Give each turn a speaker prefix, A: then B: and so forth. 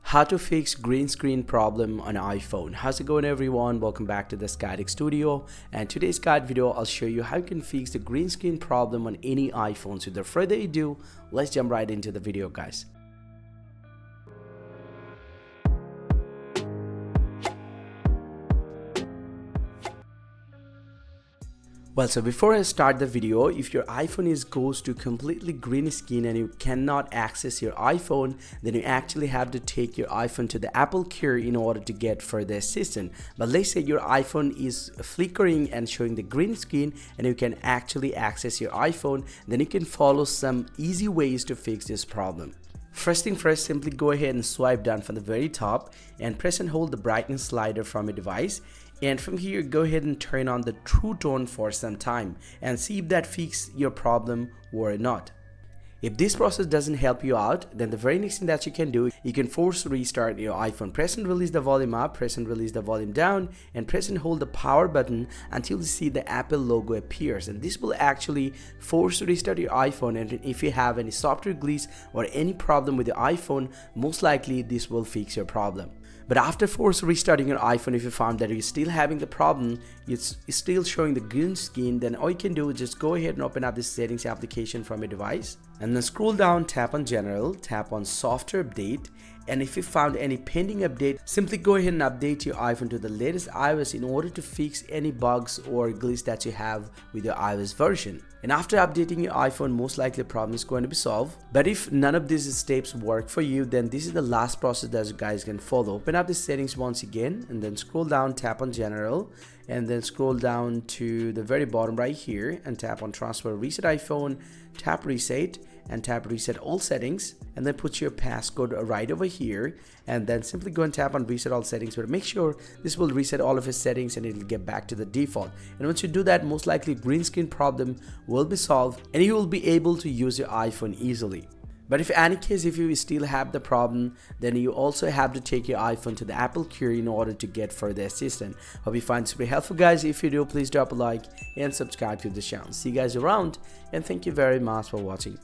A: How to fix green screen problem on iPhone. How's it going, everyone? Welcome back to the Skytech Studio, and today's guide video I'll show you how you can fix the green screen problem on any iPhone. So without further ado, let's jump right into the video, guys. Well, so before I start the video, if your iPhone goes to completely green screen and you cannot access your iPhone, then you actually have to take your iPhone to the Apple Care in order to get further assistance. But let's say your iPhone is flickering and showing the green screen and you can actually access your iPhone, then you can follow some easy ways to fix this problem. First thing first, simply go ahead and swipe down from the very top and press and hold the brightness slider from your device. And from here, go ahead and turn on the true tone for some time and see if that fixes your problem or not. If this process doesn't help you out, then the very next thing that you can do, you can force restart your iPhone. Press and release the volume up, press and release the volume down, and press and hold the power button until you see the Apple logo appears. And this will actually force restart your iPhone. And if you have any software glitch or any problem with your iPhone, most likely this will fix your problem. But after force restarting your iPhone, if you found that you're still having the problem, it's still showing the green screen, then all you can do is just go ahead and open up the settings application from your device and then scroll down, tap on general, tap on software update, and if you found any pending update, simply go ahead and update your iPhone to the latest iOS in order to fix any bugs or glitch that you have with your iOS version. And after updating your iPhone, most likely the problem is going to be solved. But if none of these steps work for you, then this is the last process that you guys can follow. Open up the settings once again and then scroll down, tap on general, and then scroll down to the very bottom right here and tap on transfer reset iPhone, tap reset and tap reset all settings, and then put your passcode right over here and then simply go and tap on reset all settings. But make sure this will reset all of his settings and it will get back to the default. And once you do that, most likely green screen problem will be solved and you will be able to use your iPhone easily. But if any case, if you still have the problem, then you also have to take your iPhone to the Apple Care in order to get further assistance. Hope you find this very helpful, guys. If you do, please drop a like and subscribe to the channel. See you guys around, and thank you very much for watching.